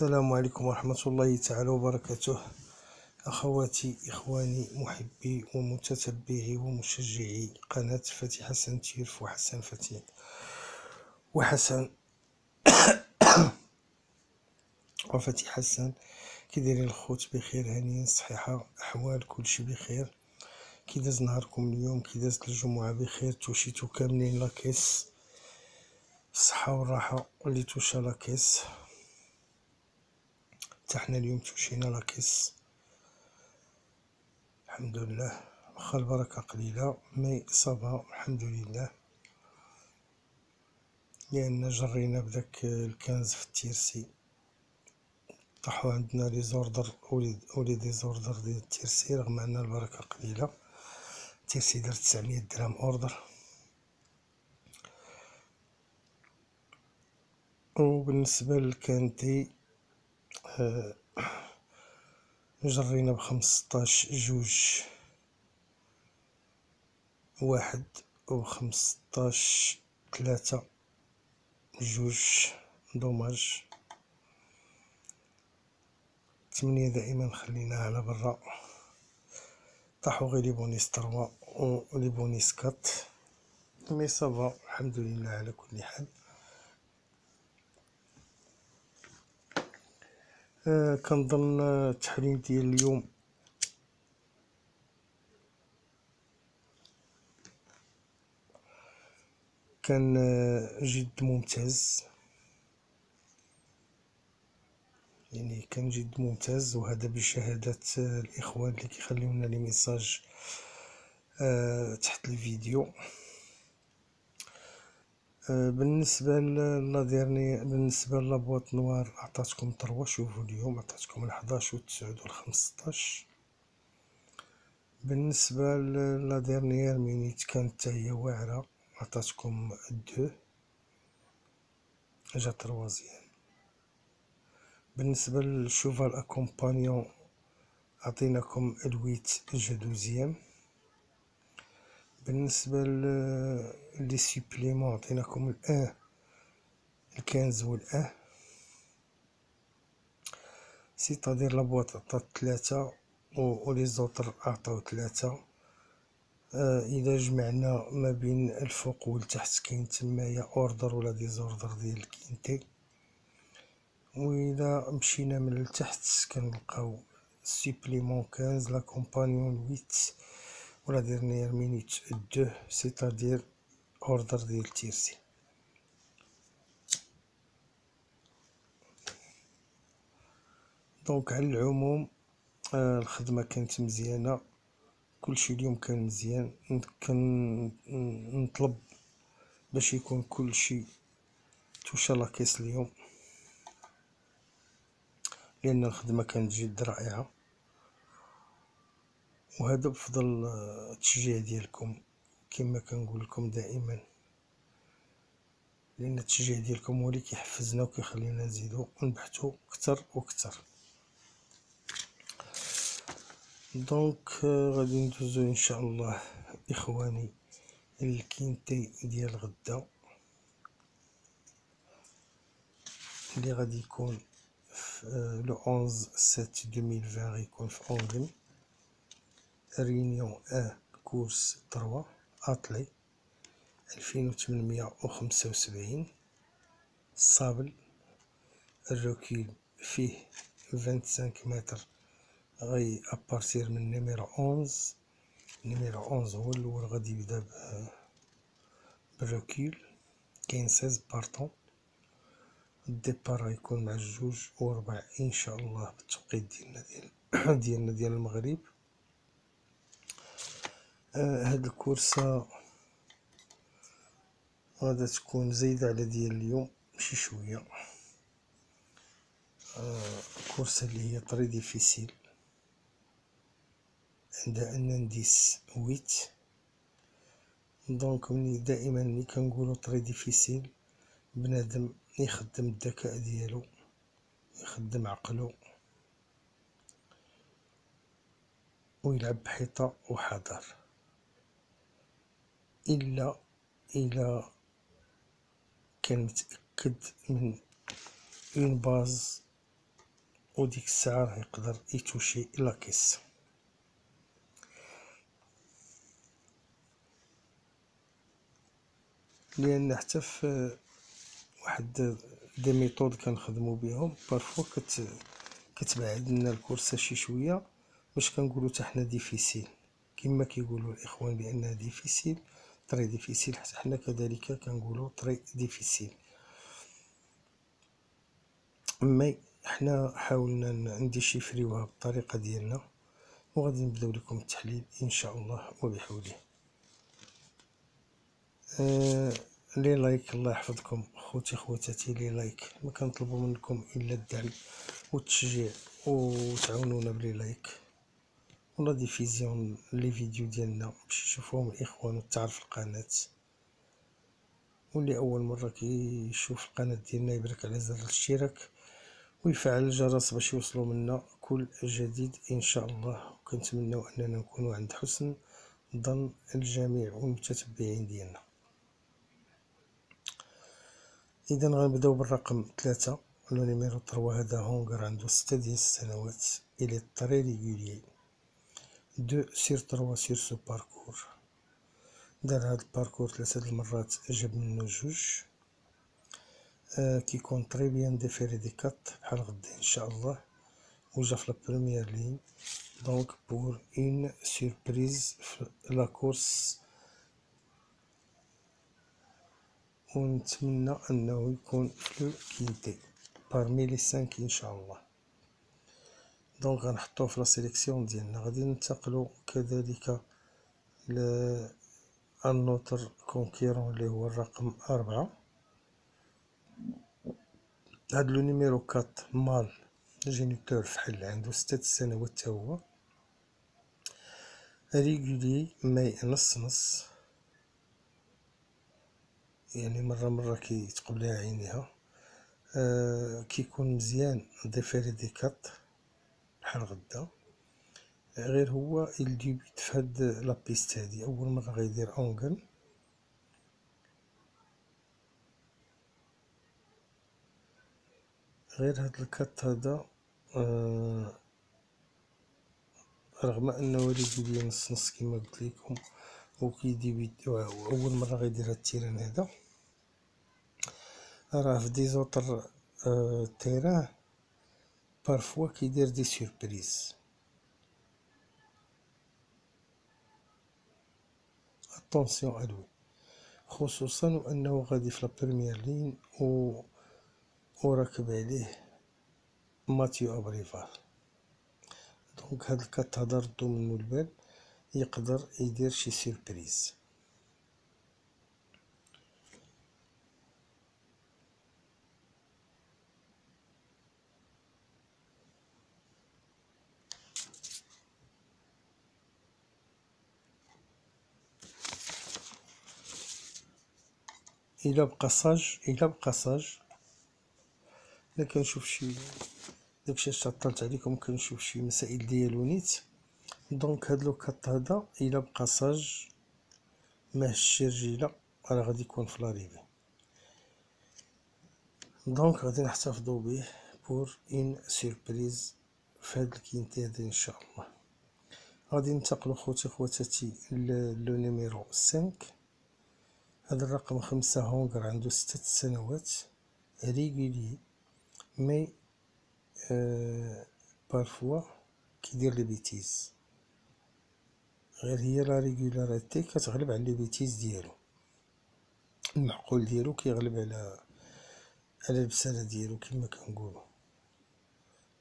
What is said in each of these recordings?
السلام عليكم ورحمة الله تعالى وبركاته. أخواتي إخواني محبي ومتتبعي ومشجعي قناة فتي حسن تيرف وحسن فتي وحسن وفتي حسن، كي دايرين الخوت؟ بخير، هانيين، صحيحة، أحوال كلشي بخير؟ كي داز نهاركم اليوم؟ كي دازت الجمعة بخير؟ توشيتو كاملين لاكيس الصحة والراحة، واللي توشا لاكيس حتى حنا اليوم توشينا لاكيس الحمد لله، واخا البركة قليلة مي صافا الحمد لله، لأن جرينا بداك الكنز في التيرسي، طاحو عندنا لي زوردر ولي دي زوردر ديال التيرسي، رغم أن البركة قليلة. التيرسي دار 900 درهم اوردر. وبالنسبة للكانتي جرينا بخمسطاش جوج واحد وبخمسطاش تلاتة جوج دوماج. 8 دائما خليناها على برا، طاحو غير لي بونيس 3 و لي بونيس 4 مي صافا الحمد لله على كل حال. كنظن التحليل ديال اليوم كان جد ممتاز، يعني كان جد ممتاز، وهذا بشهادة الإخوان اللي كيخليونا لي ميساج تحت الفيديو. بالنسبة بالنسبة لابواط نوار عطاتكم 3، شوفوا اليوم عطاتكم 11 و 9 و 15. بالنسبة لا ديرنيير مينيت كانت حتى هي واعرة، عطاتكم 2 جا تروازيام. بالنسبة للشوفال اكومبانيون عطيناكم 8 جا دوزيام. بالنسبة لي سوبليمون عطيناكم الان 15 و الان، سيتادير لابواط عطات 3 و لي زوطر عطاو 3. اذا جمعنا ما بين الفوق والتحت كاين تمايا اوردر ولا ديزوردر ديال الكينتي، واذا مشينا من التحت كنلقاو سوبليمون 15 لا كومبانيون 8 ولا ديرنيير مينيت 2 سيتادير اوردر ديال تيرسي. دونك على العموم الخدمة كانت مزيانة، كلشي اليوم كان مزيان. كنطلب باش يكون كلشي توشا لاكيس اليوم، لأن الخدمة كانت جد رائعة، وهذا بفضل التشجيع ديالكم كما كنقول لكم دائما، لأن التشجيع ديالكم هو اللي كيحفزنا وكيخلينا نزيدو نبحثو كتر وكتر. دونك غادي ندوزو ان شاء الله اخواني الكينتي ديال غدا اللي غادي يكون لو 11/7/2020، غيكون في اونغن رينيون 1 كورس 3 اطلي 2875 صابل. الروكيل فيه 25 متر، غي ابارتير من نيميرو 11. نيميرو 11 هو الاول غادي يبدا بالروكيل، كاين 16 بارطون. الديبار غيكون مع 2:04 ان شاء الله بالتوقيت ديالنا ديال المغرب. هاد الكورسة غادا تكون زايدة على ديال اليوم شي شوية، كورسة اللي هي طري ديفيسيل، عندها ان نديس 8. دونك دائما ملي كنقولو طري ديفيسيل، بنادم يخدم الذكاء ديالو، يخدم عقلو، ويلعب بحيطة وحذر، إلا كان متأكد من اون باز وديك الساعة راه يقدر يتوشي لاكيس. لان حتى في واحد دي ميثود كنخدمو بهم بارفوا كتبعد لنا الكورسه شي شويه، باش كنقولوا حتى حنا ديفيسيل كما كيقولوا الاخوان بانها ديفيسيل، طري ديفيسيل، حتى حنا كذلك كنقولوا طري ديفيسيل. مي حنا حاولنا نديشيفريوها بالطريقه ديالنا، وغادي نبداو لكم التحليل ان شاء الله وبحوله. لي لايك، الله يحفظكم خوتي خواتاتي، لي لايك ما كنطلبوا منكم الا الدعم والتشجيع، وتعاونونا بلي لايك ولا ديفيزيون لي فيديو ديالنا باش يشوفوهم الاخوان وتعرف القناه. واللي اول مره كيشوف القناه ديالنا يبرك على زر الاشتراك ويفعل الجرس باش يوصلوا منا كل جديد ان شاء الله. وكنتمنوا اننا نكونوا عند حسن ظن الجميع والمتتبعين ديالنا. اذا غنبداو بالرقم 3. لو نيميرو 3 هذا هونغر عنده 6 ديال السنوات، الي طري ريغولي 2 sur 3 sur ce parcours. دار هاد الباركور 3 المرات جاب منو 2. كيكون طري بيان ديفيري دي 4 بحال غدا ان شاء الله، وجا في لا بروميير لين دونك بور اون سوربريز في لا كورس، ونتمنى انه يكون في لو كينتي بارمي لي 5 ان شاء الله. دونك غنحطوه في لا سيليكسيون ديالنا. غادي ننتقلوا كذلك ل النوتر كونكيرون اللي هو الرقم 4. هاد لو نيميرو 4 مال جينيتور فحل عنده 6 سنوات تا هو، ريغولي ماي نص يعني مرة كيتقبلها عينيها. كيكون مزيان ديفيري دي 4 بحال غدا، غير هو يديبيت في هاد لابيست هادي اول مرة غيدير اونغل. غير هاد الكات هذا رغم انه ريغولي نص كما قلت لكم وكيديبيت اول مرة غيدير هاد التيران هذا، راه في دي زوطر تيران بارفوا كيدير دي سوربريز. اتونسيون الوي، خصوصا وانه غادي في لا بروميير لين وراكب عليه ماتيو ابريفال. دونك هاد الكات هذا ردو منو البال، يقدر يدير شي سوربريز. الا بقى صاج الا كنشوف شي داكشي اش عطلت عليكم، كنشوف شي مسائل ديالو نيت. دونك هاد لو كات هذا الا بقى صاج ما هشي رجيله راه غادي يكون في لاريفي. دونك غادي نحتفظوا به بور ان سوربريز في هاد الكينتي هذا ان شاء الله. غادي ننتقلوا خوتي خواتاتي لو نيميرو 5. هذا الرقم 5 هونغر عنده 6 سنوات، ريغولي مي بارفوا كيدير لي بيتيز. غير هي لا ريغولاريتي كتغلب على لي بيتيز ديالو، المعقول ديالو كيغلب على البسالة ديالو كما كنقولوا،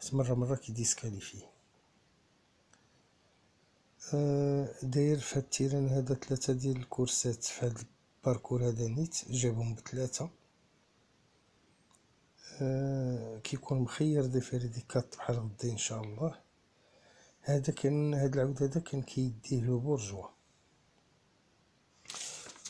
حيت مرة كيديسكاليفيه. داير في هاد التيران هذا 3 ديال الكورسات في هاد الباركور هذا نيت، جابهم ب3. كيكون مخير ديفيري دي 4 بحال غدا ان شاء الله. هذا كان هاد العود هذا كان كيديه لو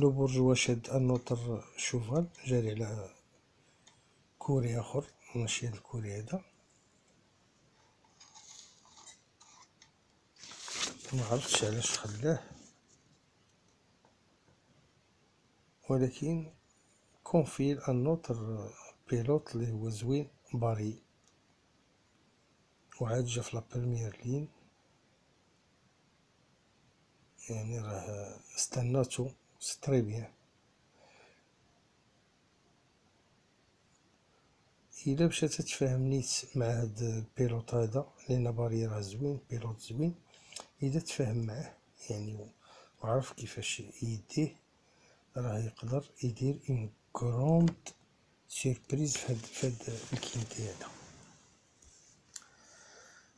بورجوا شاد النوتر شوفال جاري على كوري اخر ماشي هاد الكوري هذا، معرفتش علاش خلاه، ولكن كونفيل النوتر بيلوت اللي هو زوين باري. وعاد جا في لا بروميير لين، يعني راه استناتو سي تري بيان. الا مشات تتفاهم نيت مع هاد البيلوط هذا لان باريرا زوين، بيلوط زوين، اذا تفاهم معاه يعني وعرف كيفاش يديه، راه يقدر يدير اون كروند سيربريز فهاد الكينتي هذا.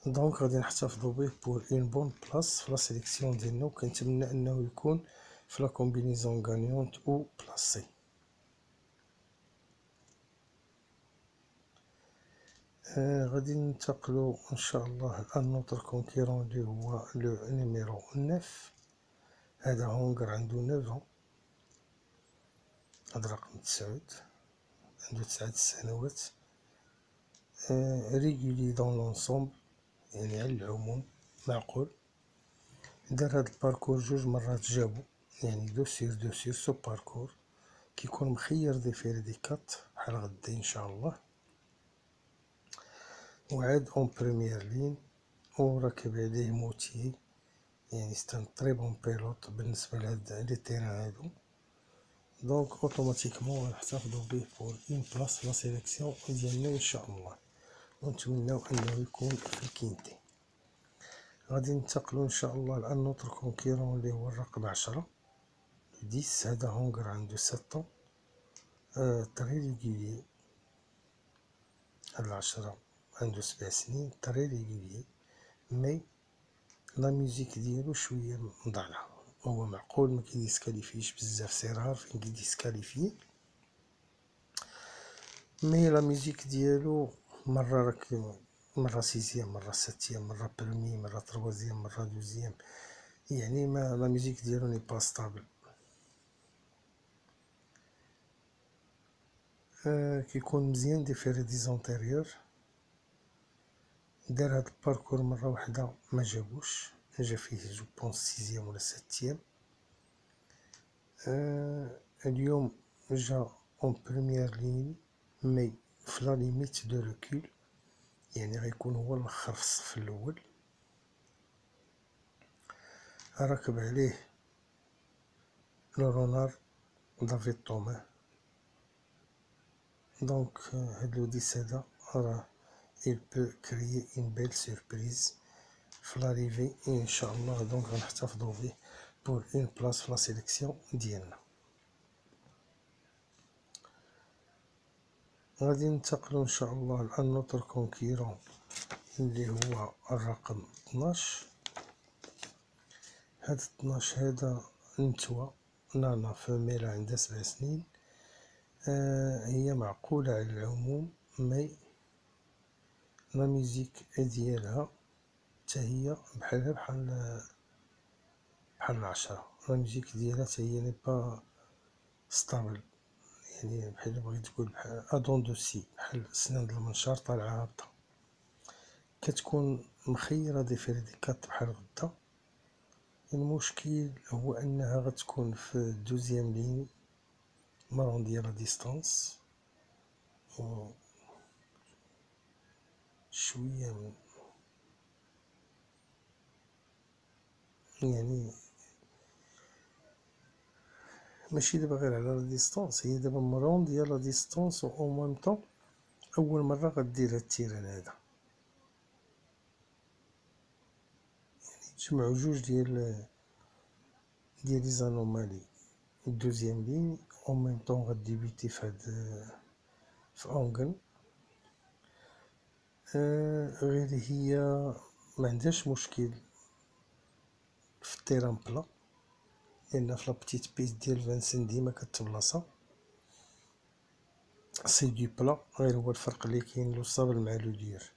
دونك غادي نحتفظو به بور اون بون بلاص في لا سيليكسيون ديالنا، وكنتمنى انه يكون في لا كومبينيزون غانيونت او بلاصي. غادي ننتقلو ان شاء الله لنوتر كونكيرون اللي هو لو نيميرو 9. هذا هونغر عندو 9 هذا رقم 9 عنده 9 سنوات. ريغولي دون لونسومبل يعني على العموم معقول. دار هاد الباركور جوج مرات جابو، يعني دو سير سو باركور كيكون مخير دي فيريديكات بحال غدا ان شاء الله. وعاد اون بروميير لين وراكب عليه موتيي، يعني ستان طري بون بيلوت بالنسبه لهاد لي تيران هادو. دونك اوتوماتيكمون غنحتفظو به بور اون بلاص في لا سيليكسيون ديالنا ان شاء الله، ونتمناو انه يكون في الكينتي. غادي ننتقلو ان شاء الله لان نوتر كونكيرون اللي هو الرقم 10 10. هذا هونغر عنده 7 تري ريغولي. هاد 10 عنده 7 سنين تري ريغولي، مي لا ميوزيك ديالو شويه مضعلة. هو معقول ما كيديسكاليفيش بزاف، سي رار فين كيديسكاليفي، مي لا ميوزيك ديالو مرة راك مرة سيزيام، مرة ساتيام، مرة برومي، مرة تروازيام، مرة دوزيام، يعني ما لا ميوزيك ديالو ني با ستابل. كيكون مزيان دي فيري دي زونتيريور. دار هاد الباركور مرة واحدة ما جابوش، جا فيه جو بونس سيزيام ولا ساتيام. اليوم جا اون بروميير لين مي في لا ليميت دو ريكول، يعني غيكون هو الاخر في الصف الاول. راكب عليه لو رونار دافيد طومان. دونك هاد لوديس هذا راه il peut créer une belle surprise في لاريفي ان شاء الله. دونك غنحتفظو به بور اون بلاص في لا سيليكسيون ديالنا. غادي ننتقلو ان شاء الله لان نوتر كونكيرون اللي هو الرقم 12. هاد 12 هذا نتوى نانا فاميلة عندها 7 سنين. هي معقولة على العموم، مي لا ميوزيك ديالها حتى هي بحالها بحال العشرة. لا ميوزيك ديالها حتى هي ني با ستابل، يعني بحال بغيت تقول بحال ادون دو سي، بحال سنان د المنشار طالعة هابطة. كتكون مخيرة دي فيريديكات بحال غدا. المشكل هو انها غتكون في دوزيام لين مرون ديال لا ديستانس، و شوية يعني ماشي دابا غير على لا ديستانس، هي دابا مرون ديال لا ديستانس و او ميم طون اول مرة غدير هاد التيران هذا، يعني تجمعو جوج ديال لي زانومالي. الدوزيام لين او ميم طون غديبيتي في هاد في اونغن. غير هي ما عندهاش مشكل في التيران بلا، لان في لابتيت بيس ديال فانسن ديما كتبلاصا سي دو بلا، غير هو الفرق اللي كاين لو صابل مع لو دير.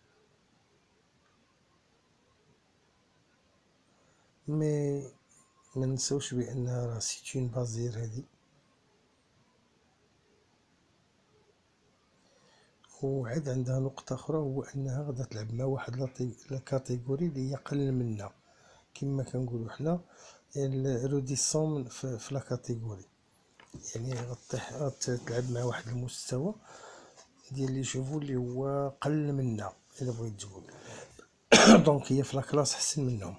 مي ما نساوش بانها راه سيت اون بازير هادي. وعاد عندها نقطة أخرى، هو أنها غادا تلعب مع واحد لا كاتيجوري اللي هي قل منا، كما كنقولو حنا الروديسون في لا كاتيجوري، يعني غطيح غتلعب مع واحد المستوى ديال لي شوفو اللي هو قل منا إلا بغيت تقول. دونك هي في لاكلاس حسن منهم.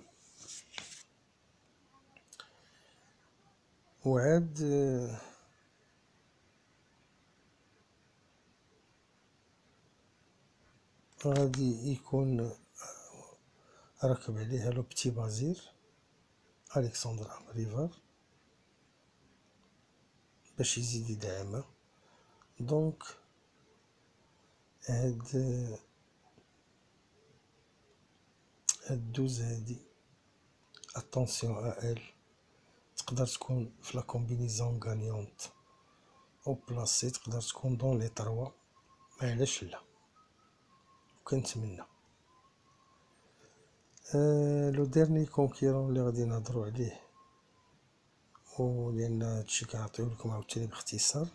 وعاد غادي يكون راكب عليها لو بتي بازير الكسندر ابريفار باش يزيد يدعمها. دونك هاد الدوز هادي اتونسيون ا تقدر تكون في لا كومبينيزون غانيونت او بلاسي، تقدر تكون دون لي تروا، معلاش لا. وكنتمنى لو ديرني كونكيرون اللي غادي نهضرو عليه، و لان هادشي كنعطيو لكم عاوتاني باختصار،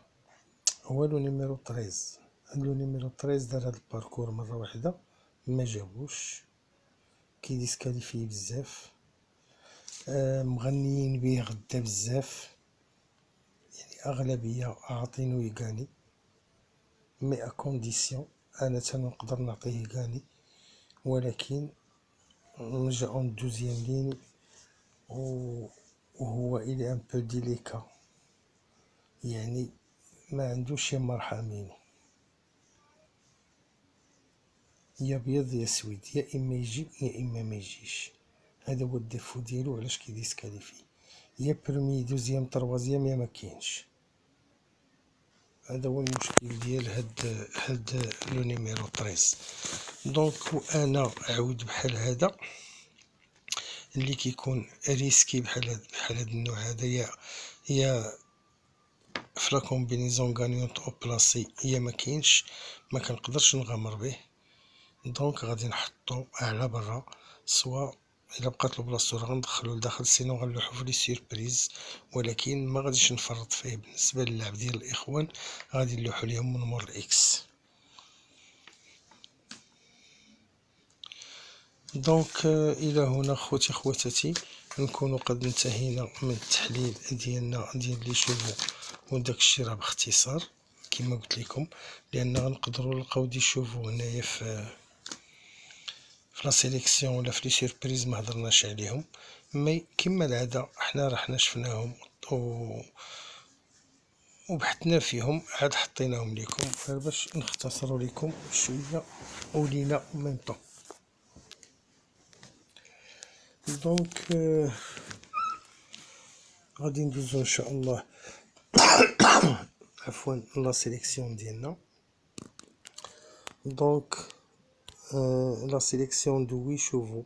هو لو نيميرو 13. لو نيميرو 13 دار هاد الباركور مره واحده ما جابوش، كيديسكاليفي بزاف، مغنيين بيه غدا بزاف، يعني اغلبيه عاطينو يغاني، مي ا كونديسيون انا تنقدر نعطيه يغاني، ولكن نرجع اون دوزيام لين وهو الى ان بو ديليكا، يعني ما عندوش يا مرحمين، يا بيض يا سويد، يا اما يجي يا اما ما يجيش. هذا هو الديفو ديالو، علاش كيديسكاليفي، يا برمي دوزيام تروازيام يا ما كاينش. هذا هو المشكل ديال هاد لو نيميرو 13. دونك وانا عاود بحال هذا اللي كيكون ريسكي بحال هاد النوع هذا، يا في لا كومبينيزون غانيونط او بلاسي يا ما كاينش، ما كنقدرش نغامر به. دونك غادي نحطو على برا، سوا الا بقات له بلاصتو غندخلو لداخل، سينو غنلوحو في لي سيربريز، ولكن ما غاديش نفرط فيه. بالنسبه للعب ديال الاخوان غادي نلوحو ليهم من مور الاكس. دونك الى هنا خوتي خواتاتي نكونوا قد انتهينا من التحليل ديالنا ديال لي شوفو وداك الشيء راه باختصار كما قلت لكم، لان غنقدروا نلقاو دي شوفو هنايا في لا سيليكسيون ولا في لي سيربريز ما هضرناش عليهم، مي كما العاده حنا حنا شفناهم وبحثنا فيهم، عاد حطيناهم لكم غير باش نختصروا لكم شويه ولينا ميم طون. دونك غادي ندوزو ان شاء الله عفوا لا سيليكسيون ديالنا. دونك la sélection de 8 chevaux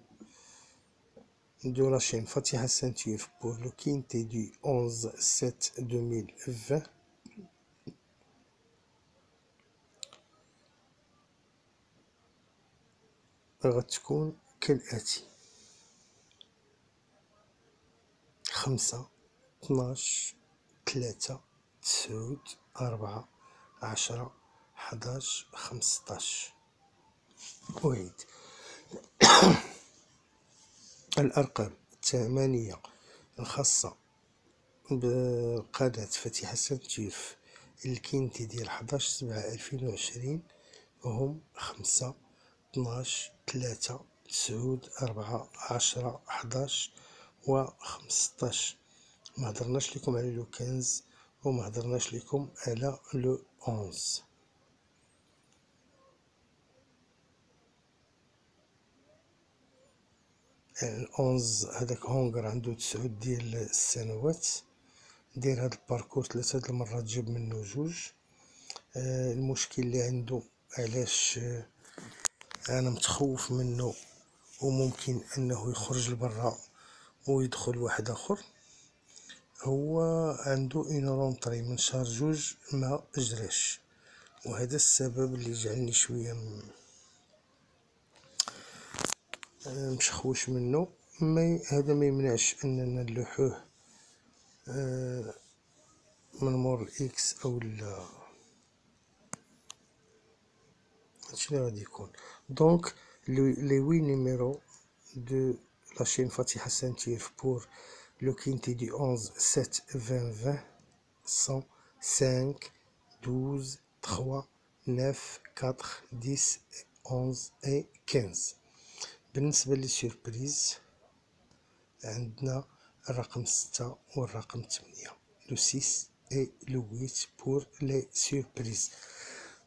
de la chaîne Fatiha Ceinture pour le quintet du 11/7/2020 غتكون كالآتي: 5 12 3 9 4 10 11 15. أعيد الأرقام الثمانية الخاصة بقناة فاتحة سانتير الكينتي ديال 11/7/2020 هم 5 12 3 9 4 10 11 و 15. ما هضرناش لكم على لو 15 وما هضرناش لكم على لو 11. الأونز هذاك هونغر عنده 9 ديال السنوات، داير هاد الباركور 3 د المرات جاب منه 2. المشكل اللي عنده علاش انا متخوف منه وممكن انه يخرج لبرا ويدخل واحد اخر، هو عنده اون رونطري من شهر 2 ما جراش، وهذا السبب اللي جعلني شويه مشخوش منه. هذا ما يمنعش اننا نلوحوه من مور الاكس او لا، هادشي اللي غادي يكون. دونك لي 8 نيميرو de la chaîne Fatiha Ceinture pour le quintet du 11/7/2020 sont 5 12 3 9 4 10 11 et 15. بالنسبة للسيربريز عندنا الرقم 6 والرقم 8، لو 6 et لو 8 بور لي سيربريز.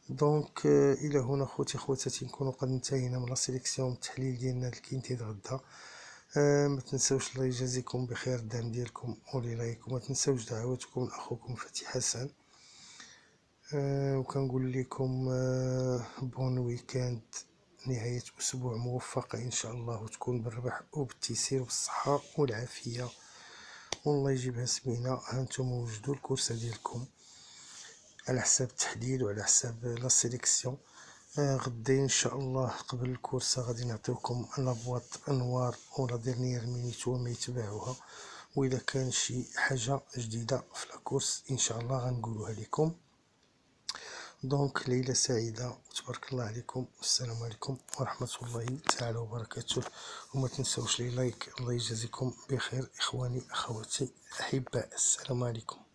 دونك الى هنا خوتي خواتاتي نكونوا قد انتهينا من لا سيليكسيون التحليل ديالنا لكينتيد غدا. ما تنساوش الله يجازيكم بخير الدعم ديالكم ولي لايك، وما تنساوش دعواتكم من اخوكم فتحي حسن. وكنقول لكم بون ويكاند، نهاية أسبوع موفقة إن شاء الله، وتكون بالربح وبالتيسير وبالصحة والعافية، والله يجيبها سمينة. هانتوما وجدوا الكورسة ديالكم على حساب التحليل وعلى حساب لا سيليكسيون. غدايا إن شاء الله قبل الكورسة غادي نعطيوكم لابواط أنوار ولا ديرنيير مينيت وما يتباعوها، وإذا كان شي حاجة جديدة في لاكورس إن شاء الله غنقولوها لكم. دونك ليلة سعيدة وتبارك الله عليكم، والسلام عليكم ورحمة الله تعالى وبركاته. وما تنسوش لي لايك. الله يجازيكم بخير إخواني أخواتي أحباء، السلام عليكم.